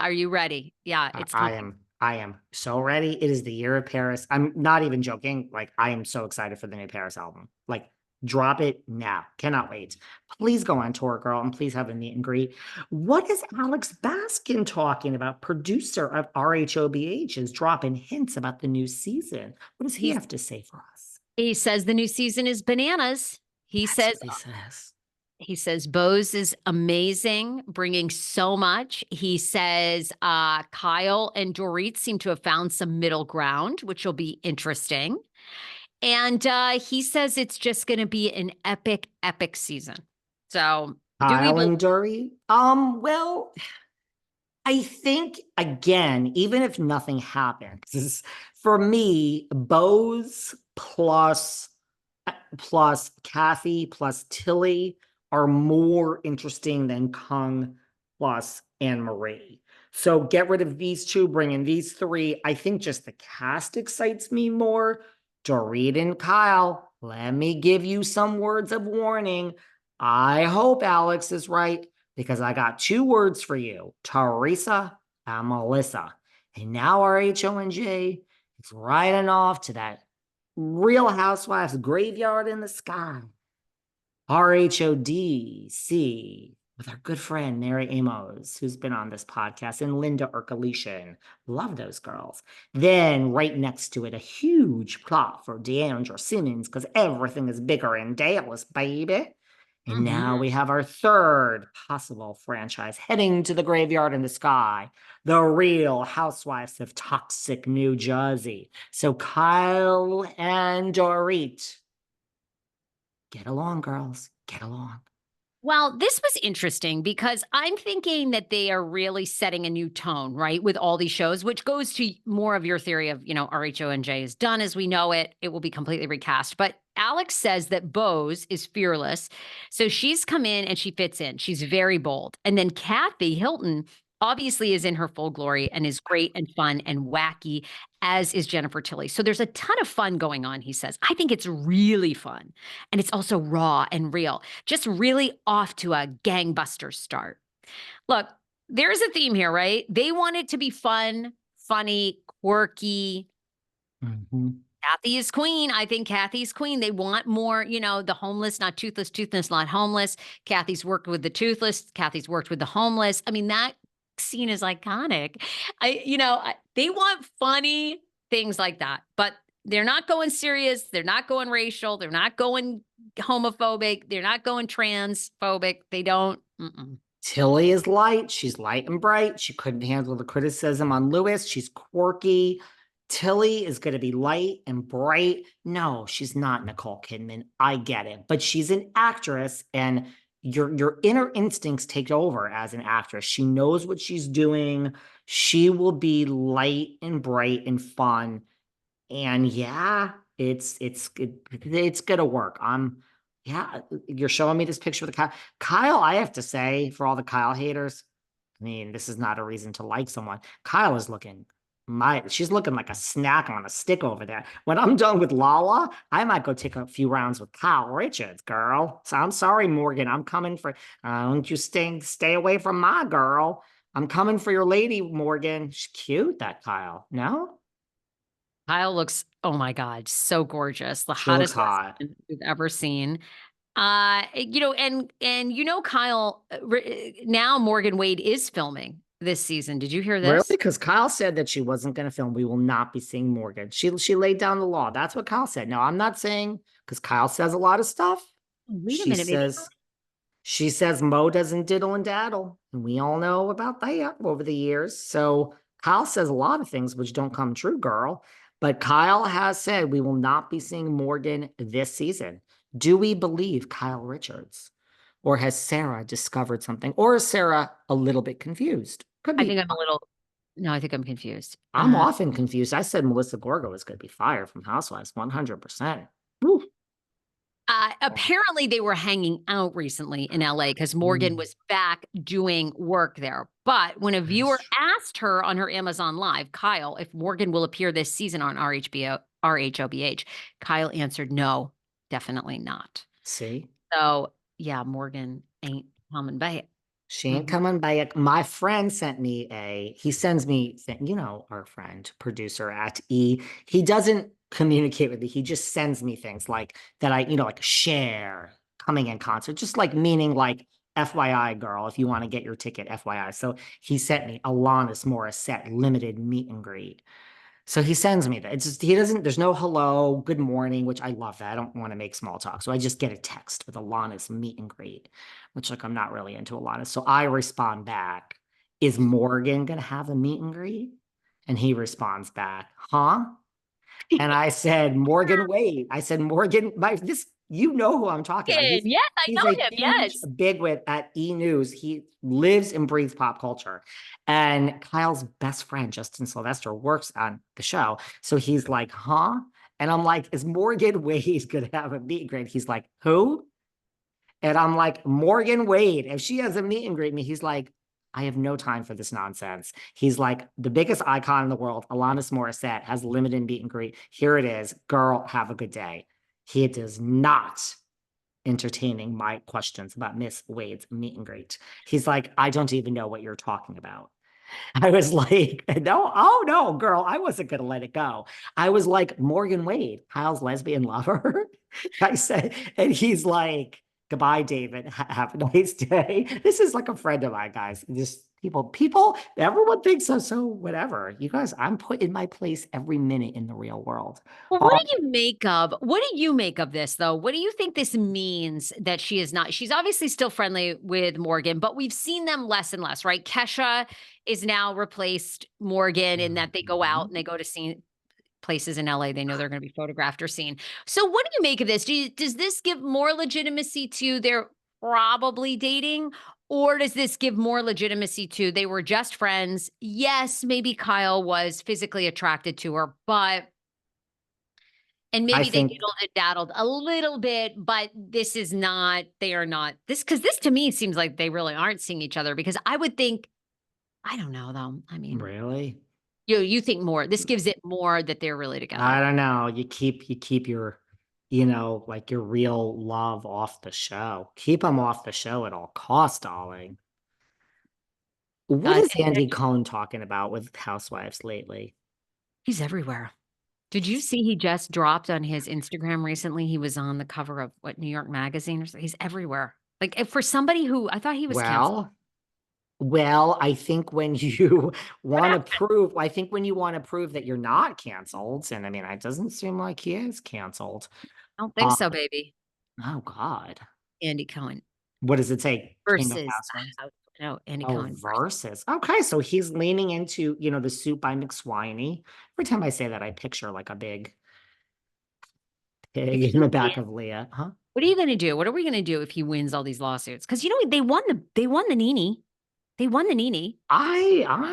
Are you ready? Yeah, I it's I coming. am I am so ready. It is the year of Paris. I'm not even joking. Like, I am so excited for the new Paris album. Like, drop it now. Cannot wait. Please go on tour, girl, and please have a meet and greet. What is Alex Baskin talking about? Producer of RHOBH is dropping hints about the new season. What does he He's, have to say for us? he says the new season is bananas. He That's says what he says. He says Bose is amazing, bringing so much. He says Kyle and Dorit seem to have found some middle ground, which will be interesting. And he says it's just going to be an epic, epic season. So, do we Kyle believe? and Dury? Well, I think again, even if nothing happens, for me, Bose plus Kathy plus Tilly are more interesting than Kung plus Anne Marie. So get rid of these two, bring in these three. I think just the cast excites me more. Dorit and Kyle, let me give you some words of warning. I hope Alex is right because I got two words for you, Teresa and Melissa. And now our HONJ is riding off to that Real Housewives graveyard in the sky. RHODC with our good friend Mary Amos, who's been on this podcast, and Linda Urkelishin. Love those girls. Then right next to it, a huge plot for Deandra Simmons, because everything is bigger in Dallas, baby. And now we have our third possible franchise heading to the graveyard in the sky, the Real Housewives of Toxic New Jersey. So Kyle and Dorit, get along, girls. Get along. Well, this was interesting because I'm thinking that they are really setting a new tone, right? With all these shows, which goes to more of your theory of, RHO and J is done as we know it. It will be completely recast. But Alex says that Bose is fearless. So she's come in and she fits in. She's very bold. And then Kathy Hilton obviously is in her full glory and is great and fun and wacky, as is Jennifer Tilly. So there's a ton of fun going on, he says. I think it's really fun. And it's also raw and real, just really off to a gangbuster start. Look, there's a theme here, right? They want it to be fun, funny, quirky. Mhm. Kathy is queen. I think Kathy's queen. They want more, the homeless, not toothless, toothless, not homeless. Kathy's worked with the toothless. Kathy's worked with the homeless. I mean, that scene is iconic. They want funny things like that, but they're not going serious. They're not going racial. They're not going homophobic. They're not going transphobic. They don't. Tilly is light. She's light and bright. She couldn't handle the criticism on Lewis. She's quirky. Tilly is going to be light and bright. No, she's not Nicole Kidman. I get it, but she's an actress, and your inner instincts take over as an actress. She knows what she's doing. She will be light and bright and fun. And yeah, it's gonna work. Yeah, you're showing me this picture of the Kyle. I have to say, for all the Kyle haters, I mean, this is not a reason to like someone. Kyle is looking she's looking like a snack on a stick over there. When I'm done with Lala, I might go take a few rounds with Kyle Richards, girl. So I'm sorry, Morgan. I'm coming for don't you stay away from my girl. I'm coming for your lady, Morgan. She's cute, that Kyle. No? Kyle looks, oh my God, so gorgeous. The She looks hottest hot. we've ever seen. Kyle, now Morgan Wade is filming this season. Did you hear Really? this? Because Kyle said that she wasn't going to film. We will not be seeing Morgan. She laid down the law. That's what Kyle said. No, I'm not saying because Kyle says a lot of stuff. Wait a She minute, maybe. says she says Mo doesn't diddle and daddle, and we all know about that over the years. So Kyle says a lot of things which don't come true, girl. But Kyle has said we will not be seeing Morgan this season. Do we believe Kyle Richards? Or has Sarah discovered something? Or is Sarah a little bit confused? Could I be. think I'm a little, no, I think I'm confused. I'm often confused. I said Melissa Gorga was going to be fired from Housewives 100%. Woo. Apparently they were hanging out recently in LA because Morgan Mm, was back doing work there. But when a that's viewer true. asked her on her Amazon Live, Kyle, if Morgan will appear this season on RHOBH, Kyle answered, no, definitely not. See? So yeah, Morgan ain't coming back. She ain't coming back. My friend sent me he sends me, our friend, producer at E. He doesn't communicate with me. He just sends me things like that like share, coming in concert, just like meaning like FYI, girl, if you want to get your ticket, FYI. So he sent me Alanis Morissette limited meet and greet. So he sends me that. It's just, there's no hello, good morning, which I love that. I don't want to make small talk. So I just get a text with Alana's meet and greet, which like I'm not really into Alana. So I respond back, is Morgan gonna have a meet and greet? And he responds back, huh? And I said, Morgan Wade. I said, Morgan, you know who I'm talking about. Yes, I He's know a him. huge Yes. bigwig at E! News. He lives and breathes pop culture. And Kyle's best friend, Justin Sylvester, works on the show. So he's like, huh? And I'm like, is Morgan Wade going to have a meet and greet? He's like, who? And I'm like, Morgan Wade, if she has a meet and greet me, he's like, I have no time for this nonsense. He's like, the biggest icon in the world, Alanis Morissette, has limited meet and greet. Here it is. Girl, have a good day. He does not entertaining my questions about Miss Wade's meet and greet. He's like, I don't even know what you're talking about. I was like, no, oh no, girl, I wasn't going to let it go. I was like, Morgan Wade, Kyle's lesbian lover. I said, and he's like, goodbye, David. Have a nice day. This is like a friend of mine, guys. Just people, everyone thinks so. So whatever. You guys, I'm put in my place every minute in the real world. Well, what do you make of this though? What do you think this means that she is not? She's obviously still friendly with Morgan, but we've seen them less and less, right? Kesha is now replaced Morgan in that they go out and they go to see places in LA. They know they're going to be photographed or seen. So what do you make of this? Does this give more legitimacy to their probably dating? Or does this give more legitimacy to they were just friends? Yes, maybe Kyle was physically attracted to her, but and I maybe they think diddled and daddled a little bit, but they are not because this to me seems like they really aren't seeing each other because I would think, I don't know though. I mean, really. you think more, this gives it more that they're really I together. don't know. You keep your, like your real love off the show. Keep them off the show at all costs, darling. What God, is Andy Cohen talking about with Housewives lately? he's everywhere. Did you see he just dropped on his Instagram recently? He was on the cover of what New York Magazine or so. He's everywhere. Like for somebody who I thought he was canceled. Well, well, I think when you want to prove, I think when you want to prove that you're not canceled, and I mean, it doesn't seem like he is canceled. I don't think Uh, so, baby. oh God. Andy Cohen What does it say? King of versus Housewives? no, Andy Oh, Cohen versus. versus. Okay, so he's leaning into, the suit by McSwiney. Every time I say that, I picture like a big If pig in he the back wins, of Leah. Huh? what are you going to do? What are we going to do if he wins all these lawsuits? Because they won the Nini. They won the Nini. I